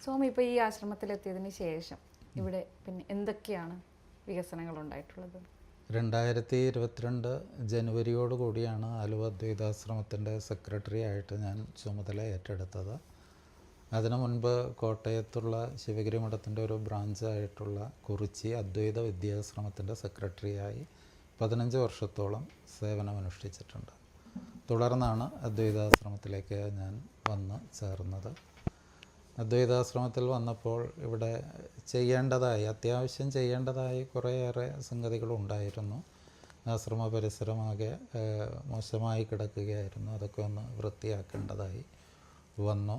സ്വാമി ഇപ്പോൾ ഈ ആശ്രമത്തിലെത്തിയതിന് ശേഷം ഇവിടെ പിന്നെ എന്തൊക്കെയാണ് വികസനങ്ങൾ ഉണ്ടായിട്ടുള്ളത്? 2022 ജനുവരിയോടുകൂടിയാണ് ആലുവ അദ്വൈതാശ്രമത്തിൻ്റെ സെക്രട്ടറി ആയിട്ട് ഞാൻ ചുമതല ഏറ്റെടുത്തത്. അതിനു മുൻപ് കോട്ടയത്തുള്ള ശിവഗിരി മഠത്തിൻ്റെ ഒരു ബ്രാഞ്ചായിട്ടുള്ള കുറിച്ചി അദ്വൈത വിദ്യാശ്രമത്തിൻ്റെ സെക്രട്ടറിയായി 15 വർഷത്തോളം സേവനമനുഷ്ഠിച്ചിട്ടുണ്ട്. തുടർന്നാണ് അദ്വൈതാശ്രമത്തിലേക്ക് ഞാൻ വന്ന് ചേർന്നത്. അദ്വൈതാശ്രമത്തിൽ വന്നപ്പോൾ ഇവിടെ അത്യാവശ്യം ചെയ്യേണ്ടതായി കുറേയേറെ സംഗതികളുണ്ടായിരുന്നു. ആശ്രമ പരിസരമാകെ മോശമായി കിടക്കുകയായിരുന്നു. അതൊക്കെ ഒന്ന് വൃത്തിയാക്കേണ്ടതായി വന്നു.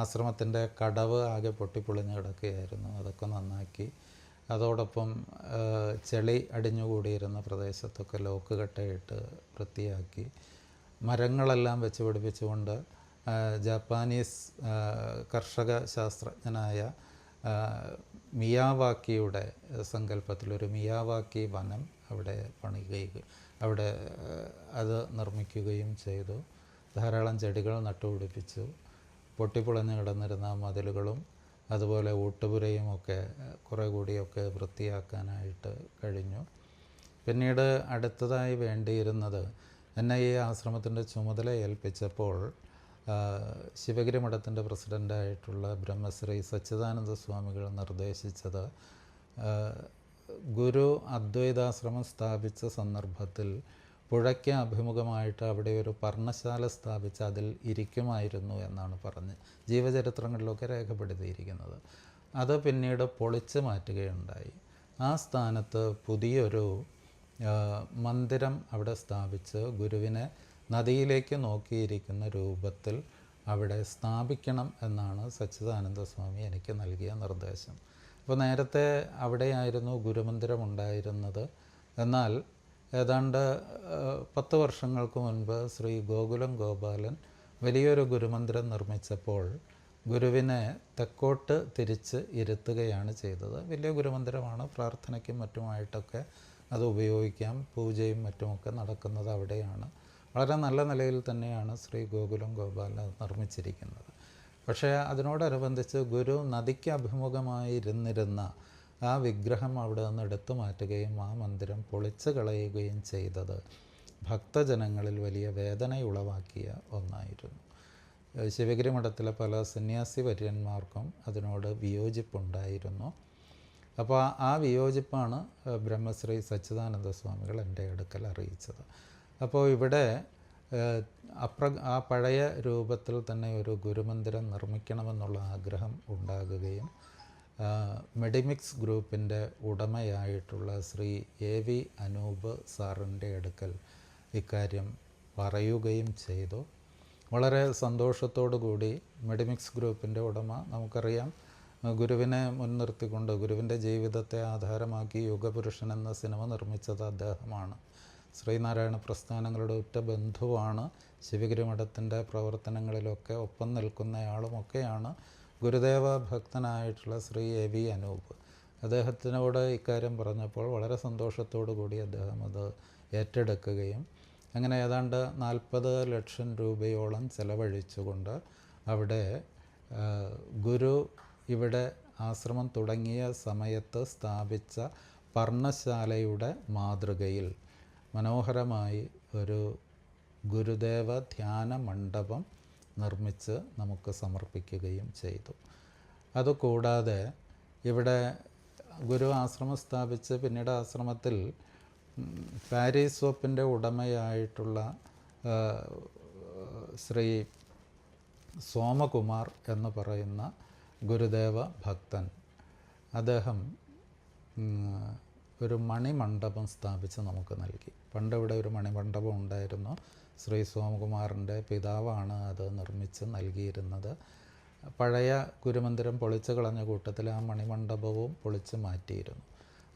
ആശ്രമത്തിൻ്റെ കടവ് ആകെ പൊട്ടിപ്പൊളിഞ്ഞ് കിടക്കുകയായിരുന്നു. അതൊക്കെ നന്നാക്കി. അതോടൊപ്പം ചെളി അടിഞ്ഞുകൂടിയിരുന്ന പ്രദേശത്തൊക്കെ ലോക്ക് കട്ടയിട്ട് വൃത്തിയാക്കി. മരങ്ങളെല്ലാം വെച്ച് പിടിപ്പിച്ചുകൊണ്ട് ജാപ്പാനീസ് കർഷക ശാസ്ത്രജ്ഞനായ മിയാവാക്കിയുടെ സങ്കല്പത്തിലൊരു മിയാവാക്കി വനം അവിടെ അവിടെ അത് നിർമ്മിക്കുകയും ചെയ്തു. ധാരാളം ചെടികൾ നട്ടുപിടിപ്പിച്ചു. പൊട്ടിപ്പൊളിഞ്ഞ് കിടന്നിരുന്ന മതിലുകളും അതുപോലെ ഊട്ടുപുരയും ഒക്കെ കുറേ കൂടിയൊക്കെ വൃത്തിയാക്കാനായിട്ട് കഴിഞ്ഞു. പിന്നീട് അടുത്തതായി വേണ്ടിയിരുന്നത്, എന്നെ ഈ ആശ്രമത്തിൻ്റെ ചുമതല ഏൽപ്പിച്ചപ്പോൾ ശിവഗിരി മഠത്തിൻ്റെ പ്രസിഡൻ്റായിട്ടുള്ള ബ്രഹ്മശ്രീ സച്ചിദാനന്ദ സ്വാമികൾ നിർദ്ദേശിച്ചത്, ഗുരു അദ്വൈതാശ്രമം സ്ഥാപിച്ച സന്ദർഭത്തിൽ പുഴയ്ക്ക് അഭിമുഖമായിട്ട് അവിടെ ഒരു പർണശാല സ്ഥാപിച്ച് അതിൽ ഇരിക്കുമായിരുന്നു എന്നാണ് പറഞ്ഞ് ജീവചരിത്രങ്ങളിലൊക്കെ രേഖപ്പെടുത്തിയിരിക്കുന്നത്. അത് പിന്നീട് പൊളിച്ച് മാറ്റുകയുണ്ടായി. ആ സ്ഥാനത്ത് പുതിയൊരു മന്ദിരം അവിടെ സ്ഥാപിച്ച് ഗുരുവിനെ നദിയിലേക്ക് നോക്കിയിരിക്കുന്ന രൂപത്തിൽ അവിടെ സ്ഥാപിക്കണം എന്നാണ് സച്ചിദാനന്ദ സ്വാമി എനിക്ക് നൽകിയ നിർദ്ദേശം. അപ്പോൾ നേരത്തെ അവിടെയായിരുന്നു ഗുരുമന്ദിരം ഉണ്ടായിരുന്നത്. എന്നാൽ ഏതാണ്ട് 10 വർഷങ്ങൾക്ക് മുൻപ് ശ്രീ ഗോകുലം ഗോപാലൻ വലിയൊരു ഗുരുമന്ദിരം നിർമ്മിച്ചപ്പോൾ ഗുരുവിനെ തെക്കോട്ട് തിരിച്ച് ഇരുത്തുകയാണ് ചെയ്തത്. വലിയ ഗുരുമന്ദിരമാണ്. പ്രാർത്ഥനയ്ക്കും മറ്റുമായിട്ടൊക്കെ അത് ഉപയോഗിക്കാം. പൂജയും മറ്റുമൊക്കെ നടക്കുന്നത് അവിടെയാണ്. വളരെ നല്ല നിലയിൽ തന്നെയാണ് ശ്രീ ഗോകുലം ഗോപാലൻ നിർമ്മിച്ചിരിക്കുന്നത്. പക്ഷേ അതിനോടനുബന്ധിച്ച് ഗുരു നദിക്ക് അഭിമുഖമായിരുന്നിരുന്ന ആ വിഗ്രഹം അവിടെ നിന്ന് എടുത്തു മാറ്റുകയും ആ മന്ദിരം പൊളിച്ചു കളയുകയും ചെയ്തത് ഭക്തജനങ്ങളിൽ വലിയ വേദനയുളവാക്കിയ ഒന്നായിരുന്നു. ശിവഗിരി മഠത്തിലെ പല സന്യാസി വര്യന്മാർക്കും അതിനോട് വിയോജിപ്പുണ്ടായിരുന്നു. അപ്പോൾ ആ വിയോജിപ്പാണ് ബ്രഹ്മശ്രീ സച്ചിദാനന്ദ സ്വാമികൾ എൻ്റെ അടുക്കൽ അറിയിച്ചത്. അപ്പോൾ ഇവിടെ ആ പഴയ രൂപത്തിൽ തന്നെ ഒരു ഗുരുമന്ദിരം നിർമ്മിക്കണമെന്നുള്ള ആഗ്രഹം ഉണ്ടാകുകയും മെഡിമിക്സ് ഗ്രൂപ്പിൻ്റെ ഉടമയായിട്ടുള്ള ശ്രീ AV അനൂപ് സാറിൻ്റെ അടുക്കൽ ഇക്കാര്യം പറയുകയും ചെയ്തു. വളരെ സന്തോഷത്തോടു കൂടി മെഡിമിക്സ് ഗ്രൂപ്പിൻ്റെ ഉടമ, നമുക്കറിയാം, ഗുരുവിനെ മുൻനിർത്തിക്കൊണ്ട് ഗുരുവിൻ്റെ ജീവിതത്തെ ആധാരമാക്കി യുഗപുരുഷൻ എന്ന സിനിമ നിർമ്മിച്ചത് അദ്ദേഹമാണ്. ശ്രീനാരായണ പ്രസ്ഥാനങ്ങളുടെ ഉറ്റ ബന്ധുവാണ്. ശിവഗിരി മഠത്തിൻ്റെ പ്രവർത്തനങ്ങളിലൊക്കെ ഒപ്പം നിൽക്കുന്നയാളുമൊക്കെയാണ് ഗുരുദേവ ഭക്തനായിട്ടുള്ള ശ്രീ AV അനൂപ്. അദ്ദേഹത്തിനോട് ഇക്കാര്യം പറഞ്ഞപ്പോൾ വളരെ സന്തോഷത്തോടു കൂടി അദ്ദേഹം അത് ഏറ്റെടുക്കുകയും അങ്ങനെ ഏതാണ്ട് 40 ലക്ഷം രൂപയോളം ചെലവഴിച്ചുകൊണ്ട് അവിടെ ഗുരു ഇവിടെ ആശ്രമം തുടങ്ങിയ സമയത്ത് സ്ഥാപിച്ച പർണശാലയുടെ മാതൃകയിൽ മനോഹരമായി ഒരു ഗുരുദേവ ധ്യാന മണ്ഡപം നിർമ്മിച്ച് നമുക്ക് സമർപ്പിക്കുകയും ചെയ്തു. അതുകൂടാതെ ഇവിടെ ഗുരു ആശ്രമം സ്ഥാപിച്ച് പിന്നീട് ആശ്രമത്തിൽ പാരീസ് സോപ്പിൻ്റെ ഉടമയായിട്ടുള്ള ശ്രീ സോമകുമാർ എന്ന് പറയുന്ന ഗുരുദേവ ഭക്തൻ, അദ്ദേഹം ഒരു മണിമണ്ഡപം സ്ഥാപിച്ച് നമുക്ക് നൽകി. പണ്ട് ഇവിടെ ഒരു മണിമണ്ഡപം ഉണ്ടായിരുന്നു. ശ്രീ സോമകുമാറിൻ്റെ പിതാവാണ് അത് നിർമ്മിച്ച് നൽകിയിരുന്നത്. പഴയ ഗുരുമന്ദിരം പൊളിച്ചു കളഞ്ഞ കൂട്ടത്തിൽ ആ മണിമണ്ഡപവും പൊളിച്ച് മാറ്റിയിരുന്നു.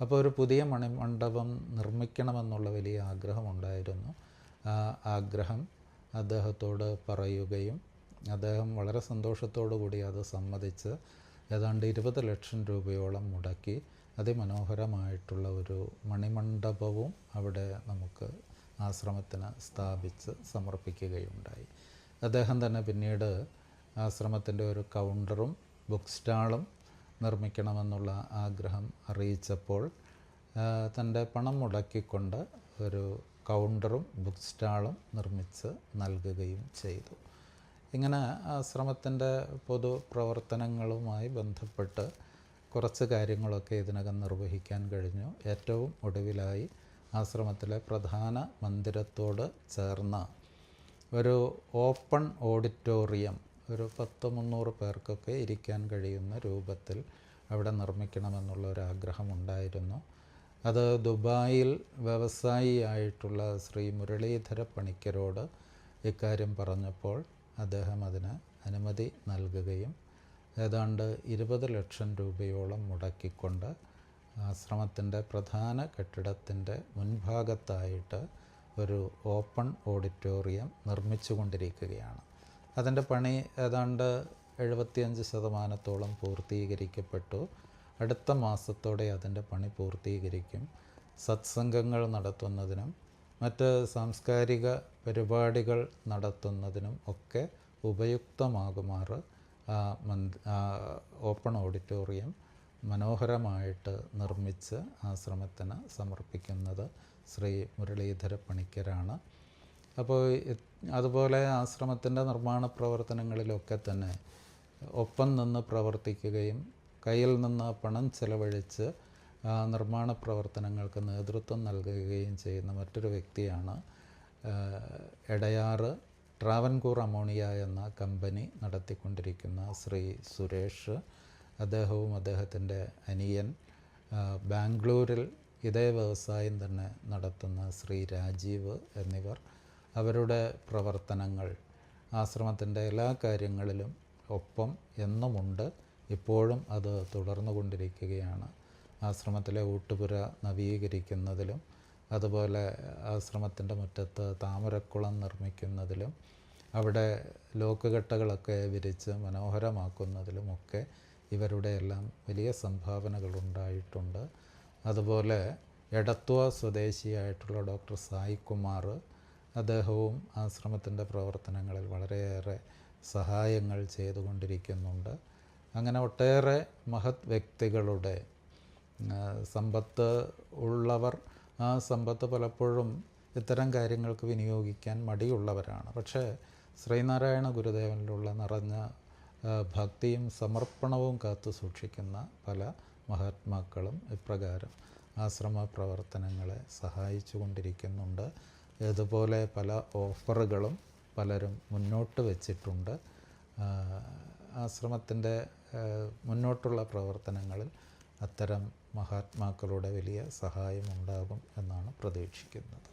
അപ്പോൾ ഒരു പുതിയ മണിമണ്ഡപം നിർമ്മിക്കണമെന്നുള്ള വലിയ ആഗ്രഹമുണ്ടായിരുന്നു. ആ ആഗ്രഹം അദ്ദേഹത്തോട് പറയുകയും അദ്ദേഹം വളരെ സന്തോഷത്തോടു കൂടി അത് സമ്മതിച്ച് ഏതാണ്ട് 20 ലക്ഷം രൂപയോളം മുടക്കി അതിമനോഹരമായിട്ടുള്ള ഒരു മണിമണ്ഡപവും അവിടെ നമുക്ക് ആശ്രമത്തിന് സ്ഥാപിച്ച് സമർപ്പിക്കുകയുണ്ടായി. അദ്ദേഹം തന്നെ പിന്നീട് ആശ്രമത്തിൻ്റെ ഒരു കൗണ്ടറും ബുക്ക് സ്റ്റാളും നിർമ്മിക്കണമെന്നുള്ള ആഗ്രഹം അറിയിച്ചപ്പോൾ തൻ്റെ പണം മുടക്കിക്കൊണ്ട് ഒരു കൗണ്ടറും ബുക്ക് സ്റ്റാളും നിർമ്മിച്ച് നൽകുകയും ചെയ്തു. ഇങ്ങനെ ആശ്രമത്തിൻ്റെ പൊതുപ്രവർത്തനങ്ങളുമായി ബന്ധപ്പെട്ട് കുറച്ച് കാര്യങ്ങളൊക്കെ ഇതിനകം നിർവഹിക്കാൻ കഴിഞ്ഞു. ഏറ്റവും ഒടുവിലായി ആശ്രമത്തിലെ പ്രധാന മന്ദിരത്തോട് ചേർന്ന ഒരു ഓപ്പൺ ഓഡിറ്റോറിയം ഒരു 100-300 പേർക്കൊക്കെ ഇരിക്കാൻ കഴിയുന്ന രൂപത്തിൽ അവിടെ നിർമ്മിക്കണമെന്നുള്ള ഒരു ആഗ്രഹമുണ്ടായിരുന്നു. അത് ദുബായിൽ വ്യവസായിയായിട്ടുള്ള ശ്രീ മുരളീധര പണിക്കരോട് ഇക്കാര്യം പറഞ്ഞപ്പോൾ അദ്ദേഹം അതിന് അനുമതി നൽകുകയും ഏതാണ്ട് 20 ലക്ഷം രൂപയോളം മുടക്കിക്കൊണ്ട് ആശ്രമത്തിൻ്റെ പ്രധാന കെട്ടിടത്തിൻ്റെ മുൻഭാഗത്തായിട്ട് ഒരു ഓപ്പൺ ഓഡിറ്റോറിയം നിർമ്മിച്ചു കൊണ്ടിരിക്കുകയാണ്. അതിൻ്റെ പണി ഏതാണ്ട് 75% പൂർത്തീകരിക്കപ്പെട്ടു. അടുത്ത മാസത്തോടെ അതിൻ്റെ പണി പൂർത്തീകരിക്കും. സത്സംഗങ്ങൾ നടത്തുന്നതിനും മറ്റ് സാംസ്കാരിക പരിപാടികൾ നടത്തുന്നതിനും ഒക്കെ ഉപയുക്തമാകുമാറ് ഓപ്പൺ ഓഡിറ്റോറിയം മനോഹരമായിട്ട് നിർമ്മിച്ച് ആശ്രമത്തിന് സമർപ്പിക്കുന്നത് ശ്രീ മുരളീധര പണിക്കരാണ്. അപ്പോൾ അതുപോലെ ആശ്രമത്തിൻ്റെ നിർമ്മാണ പ്രവർത്തനങ്ങളിലൊക്കെ തന്നെ ഒപ്പം നിന്ന് പ്രവർത്തിക്കുകയും കയ്യിൽ നിന്ന് പണം ചെലവഴിച്ച് നിർമ്മാണ പ്രവർത്തനങ്ങൾക്ക് നേതൃത്വം നൽകുകയും ചെയ്യുന്ന മറ്റൊരു വ്യക്തിയാണ് എടയാറ് ട്രാവൻകൂർ അമോണിയ എന്ന കമ്പനി നടത്തിക്കൊണ്ടിരിക്കുന്ന ശ്രീ സുരേഷ്. അദ്ദേഹവും അദ്ദേഹത്തിൻ്റെ അനിയൻ ബാംഗ്ലൂരിൽ ഇതേ വ്യവസായം തന്നെ നടത്തുന്ന ശ്രീ രാജീവ് എന്നിവർ അവരുടെ പ്രവർത്തനങ്ങൾ ആശ്രമത്തിൻ്റെ എല്ലാ കാര്യങ്ങളിലും ഒപ്പം എന്നുമുണ്ട്. ഇപ്പോഴും അത് തുടർന്നു കൊണ്ടിരിക്കുകയാണ്. ആശ്രമത്തിലെ ഊട്ടുപുര നവീകരിക്കുന്നതിലും അതുപോലെ ആശ്രമത്തിൻ്റെ മുറ്റത്ത് താമരക്കുളം നിർമ്മിക്കുന്നതിലും അവിടെ ലോക്കുകെട്ടുകളൊക്കെ വിരിച്ച് മനോഹരമാക്കുന്നതിലുമൊക്കെ ഇവരുടെ എല്ലാം വലിയ സംഭാവനകളുണ്ടായിട്ടുണ്ട്. അതുപോലെ എടത്വ സ്വദേശിയായിട്ടുള്ള ഡോക്ടർ സായികുമാർ, അദ്ദേഹവും ആശ്രമത്തിൻ്റെ പ്രവർത്തനങ്ങളിൽ വളരെയേറെ സഹായങ്ങൾ ചെയ്തുകൊണ്ടിരിക്കുന്നുണ്ട്. അങ്ങനെ ഒട്ടേറെ മഹത് വ്യക്തികളുടെ സമ്പത്ത് ഉള്ളവർ ആ സമ്പത്ത് പലപ്പോഴും ഇത്തരം കാര്യങ്ങൾക്ക് വിനിയോഗിക്കാൻ മടിയുള്ളവരാണ്. പക്ഷേ ശ്രീനാരായണ ഗുരുദേവനിലുള്ള നിറഞ്ഞ ഭക്തിയും സമർപ്പണവും കാത്തു സൂക്ഷിക്കുന്ന പല മഹാത്മാക്കളും ഇപ്രകാരം ആശ്രമ പ്രവർത്തനങ്ങളെ സഹായിച്ചു കൊണ്ടിരിക്കുന്നുണ്ട്. ഇതുപോലെ പല ഓഫറുകളും പലരും മുന്നോട്ട് വച്ചിട്ടുണ്ട്. ആശ്രമത്തിൻ്റെ മുന്നോട്ടുള്ള പ്രവർത്തനങ്ങളിൽ അത്തരം മഹാത്മാക്കളുടെ വലിയ സഹായമുണ്ടാകും എന്നാണ് പ്രതീക്ഷിക്കുന്നത്.